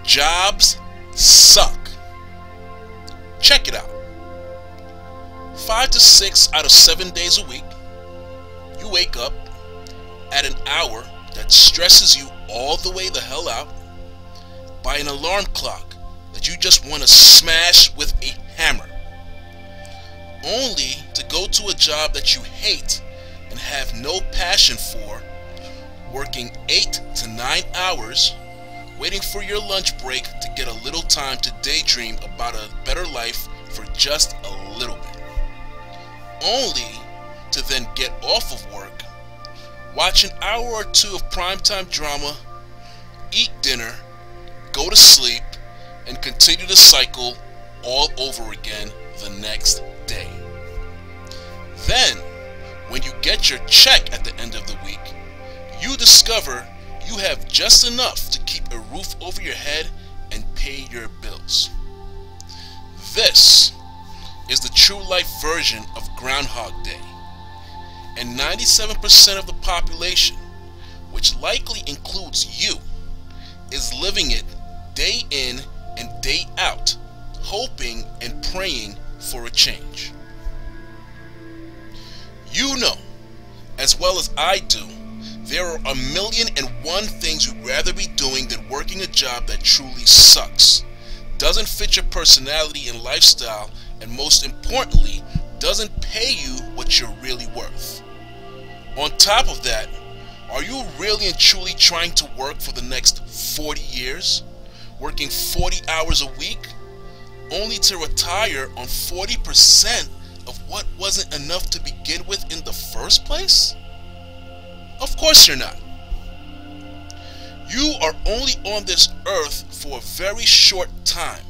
Jobs suck. Check it out. 5 to 6 out of 7 days a week, you wake up at an hour that stresses you all the way the hell out by an alarm clock that you just want to smash with a hammer, only to go to a job that you hate and have no passion for, working 8 to 9 hours, waiting for your lunch break to get a little time to daydream about a better life for just a little bit, only to then get off of work, watch an hour or two of primetime drama, eat dinner, go to sleep, and continue the cycle all over again the next day. Then, when you get your check at the end of the week, you discover you have just enough to keep a roof over your head and pay your bills. This is the true life version of Groundhog Day. And 97% of the population, which likely includes you, is living it day in and day out, hoping and praying for a change. You know, as well as I do, there are 1,000,001 things you'd rather be doing than working a job that truly sucks, doesn't fit your personality and lifestyle, and most importantly, doesn't pay you what you're really worth. On top of that, are you really and truly trying to work for the next 40 years, working 40 hours a week, only to retire on 40% of what wasn't enough to begin with in the first place? Of course you're not. You are only on this earth for a very short time,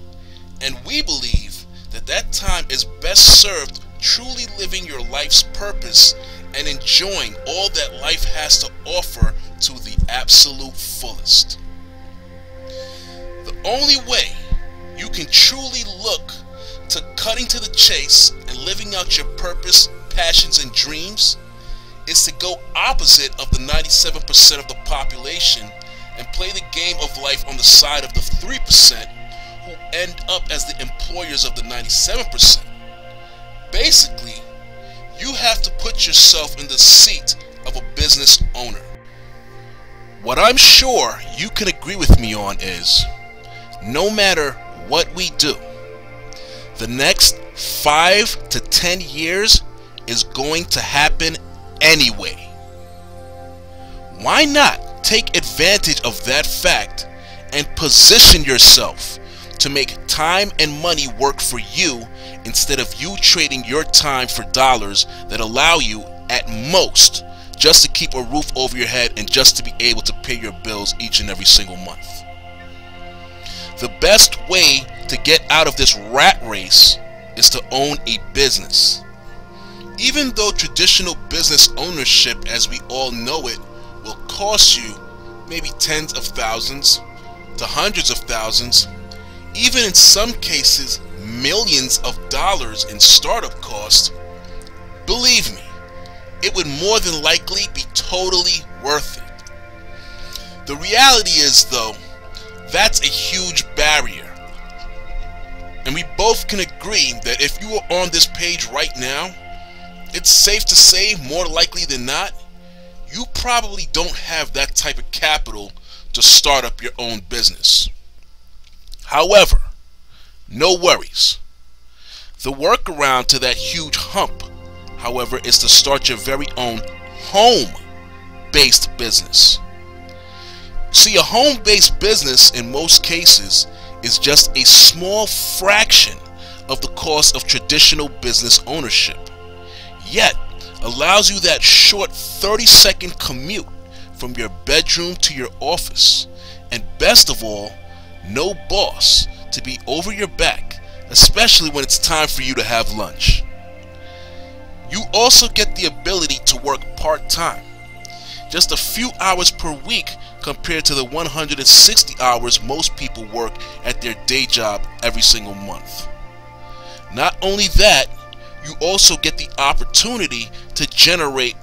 and we believe that that time is best served truly living your life's purpose and enjoying all that life has to offer to the absolute fullest. The only way you can truly look to cutting to the chase and living out your purpose, passions, and dreams is to go opposite of the 97% of the population and play the game of life on the side of the 3% who end up as the employers of the 97%. Basically, you have to put yourself in the seat of a business owner. What I'm sure you can agree with me on is, no matter what we do, the next 5 to 10 years is going to happen anyway. Why not take advantage of that fact and position yourself to make time and money work for you instead of you trading your time for dollars that allow you, at most, just to keep a roof over your head and just to be able to pay your bills each and every single month. The best way to get out of this rat race is to own a business. Even though traditional business ownership, as we all know it, will cost you maybe tens of thousands to hundreds of thousands, even in some cases millions of dollars in startup costs, believe me, it would more than likely be totally worth it. The reality is, though, that's a huge barrier. And we both can agree that if you are on this page right now, it's safe to say, more likely than not, you probably don't have that type of capital to start up your own business. However, no worries. The workaround to that huge hump, however, is to start your very own home-based business. See, a home-based business in most cases is just a small fraction of the cost of traditional business ownership, yet allows you that short 30-second commute from your bedroom to your office, and best of all, no boss to be over your back, especially when it's time for you to have lunch. You also get the ability to work part-time, just a few hours per week compared to the 160 hours most people work at their day job every single month. Not only that, you also get the opportunity to generate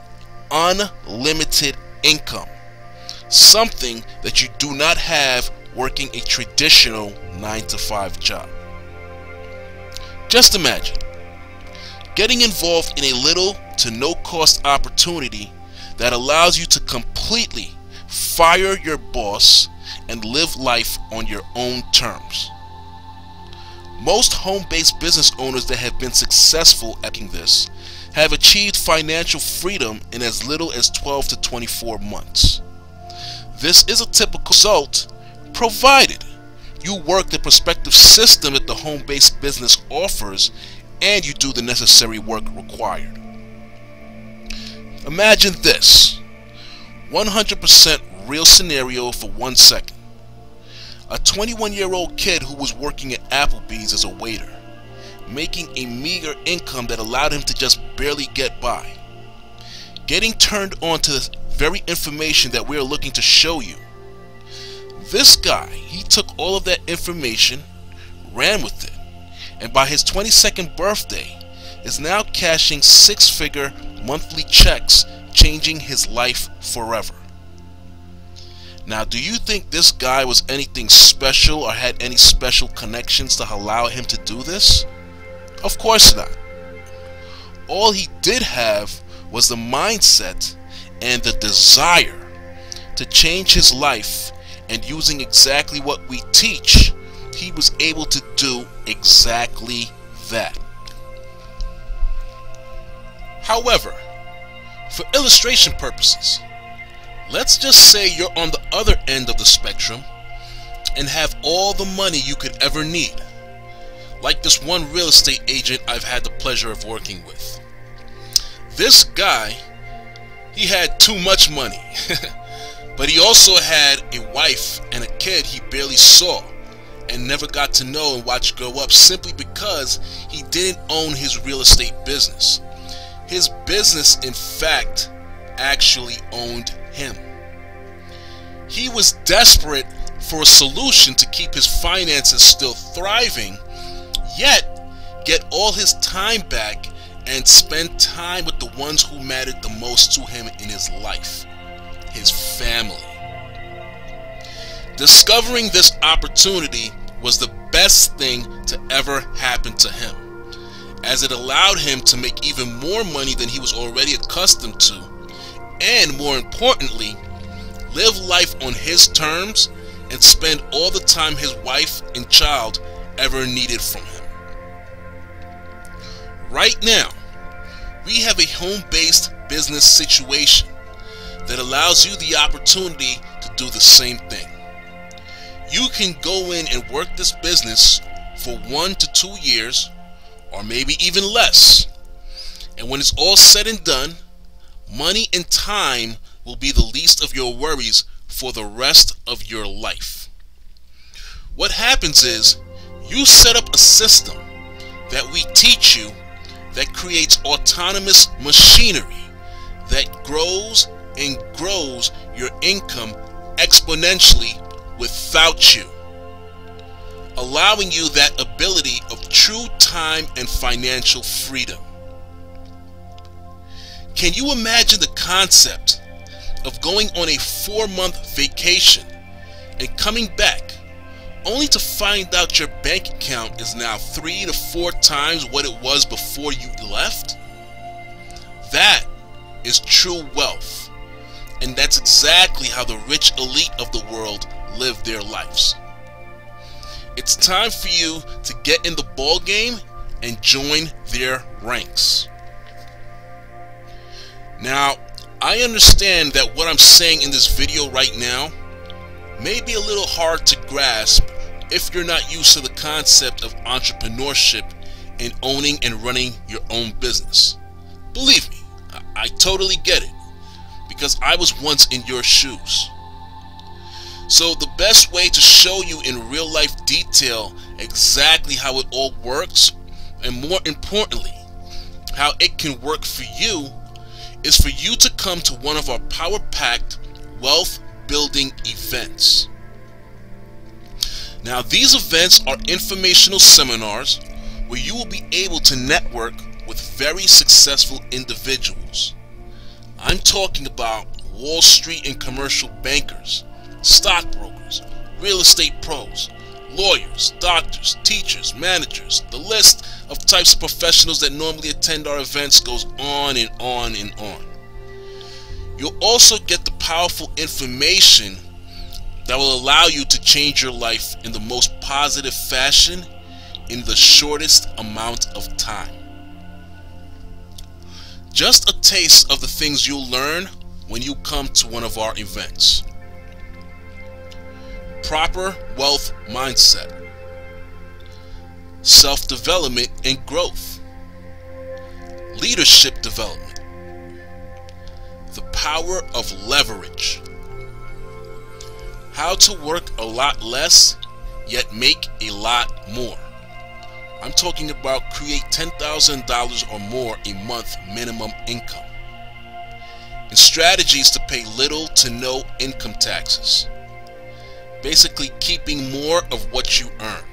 unlimited income, something that you do not have working a traditional 9-to-5 job. Just imagine getting involved in a little to no cost opportunity that allows you to completely fire your boss and live life on your own terms. Most home-based business owners that have been successful at this have achieved financial freedom in as little as 12 to 24 months. This is a typical result provided you work the prospective system that the home-based business offers and you do the necessary work required. Imagine this 100% real scenario for 1 second. A 21-year-old kid who was working at Applebee's as a waiter, making a meager income that allowed him to just barely get by, getting turned on to the very information that we're looking to show you. This guy, he took all of that information, ran with it, and by his 22nd birthday is now cashing 6-figure monthly checks, changing his life forever. Now, do you think this guy was anything special or had any special connections to allow him to do this? Of course not. All he did have was the mindset and the desire to change his life, and using exactly what we teach, he was able to do exactly that. However, for illustration purposes, let's just say you're on the other end of the spectrum and have all the money you could ever need, like this one real estate agent I've had the pleasure of working with. This guy, he had too much money, but he also had a wife and a kid he barely saw and never got to know and watch grow up, simply because he didn't own his real estate business. His business, in fact, actually owned him. He was desperate for a solution to keep his finances still thriving, yet get all his time back and spend time with the ones who mattered the most to him in his life, his family. Discovering this opportunity was the best thing to ever happen to him, as it allowed him to make even more money than he was already accustomed to, and more importantly, live life on his terms and spend all the time his wife and child ever needed from him. Right now, we have a home-based business situation that allows you the opportunity to do the same thing. You can go in and work this business for 1 to 2 years, or maybe even less. And when it's all said and done, money and time will be the least of your worries for the rest of your life. What happens is, you set up a system that we teach you that creates autonomous machinery that grows and grows your income exponentially without you, allowing you that ability of true time and financial freedom. Can you imagine the concept of going on a 4-month vacation and coming back only to find out your bank account is now 3 to 4 times what it was before you left? That is true wealth, and that's exactly how the rich elite of the world live their lives. It's time for you to get in the ball game and join their ranks. Now, I understand that what I'm saying in this video right now may be a little hard to grasp if you're not used to the concept of entrepreneurship and owning and running your own business. Believe me, I totally get it, because I was once in your shoes. So the best way to show you in real life detail exactly how it all works, and more importantly, how it can work for you, is for you to come to one of our power-packed wealth building events. Now, these events are informational seminars where you will be able to network with very successful individuals. I'm talking about Wall Street and commercial bankers, stockbrokers, real estate pros, lawyers, doctors, teachers, managers. The list of types of professionals that normally attend our events goes on and on and on. You'll also get the powerful information that will allow you to change your life in the most positive fashion in the shortest amount of time. Just a taste of the things you'll learn when you come to one of our events. Proper wealth mindset, self-development and growth, leadership development, the power of leverage, how to work a lot less yet make a lot more. I'm talking about create $10,000 or more a month minimum income, and strategies to pay little to no income taxes. Basically keeping more of what you earn.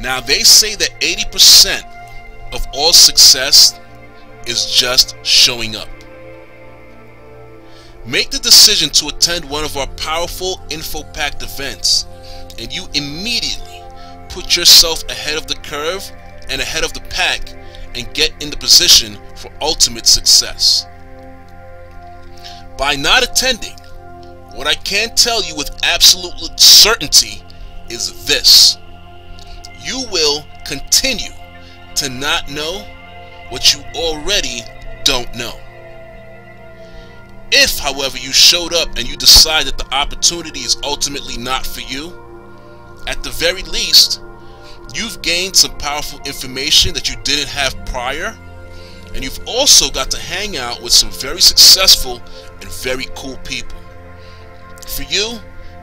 Now they say that 80% of all success is just showing up. Make the decision to attend one of our powerful info-packed events and you immediately put yourself ahead of the curve and ahead of the pack and get in the position for ultimate success. By not attending, what I can tell you with absolute certainty is this: you will continue to not know what you already don't know. If, however, you showed up and you decide that the opportunity is ultimately not for you, at the very least, you've gained some powerful information that you didn't have prior, and you've also got to hang out with some very successful and very cool people. For you,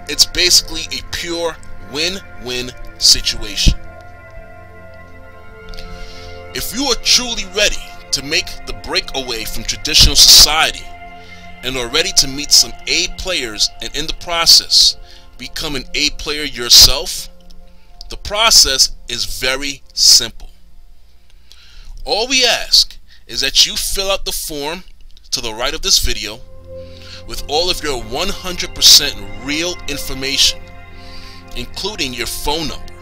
it's basically a pure win-win situation. If you are truly ready to make the breakaway from traditional society and are ready to meet some A players and in the process become an A player yourself, the process is very simple. All we ask is that you fill out the form to the right of this video with all of your 100% real information, including your phone number.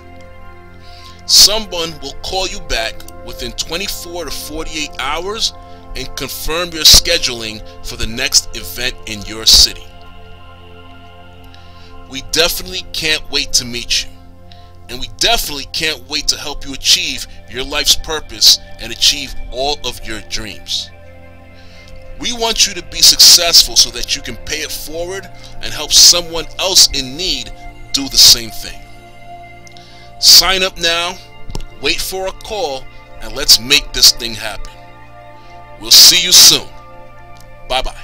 Someone will call you back within 24 to 48 hours and confirm your scheduling for the next event in your city. We definitely can't wait to meet you, and we definitely can't wait to help you achieve your life's purpose and achieve all of your dreams. We want you to be successful so that you can pay it forward and help someone else in need do the same thing. Sign up now, wait for a call, and let's make this thing happen. We'll see you soon. Bye-bye.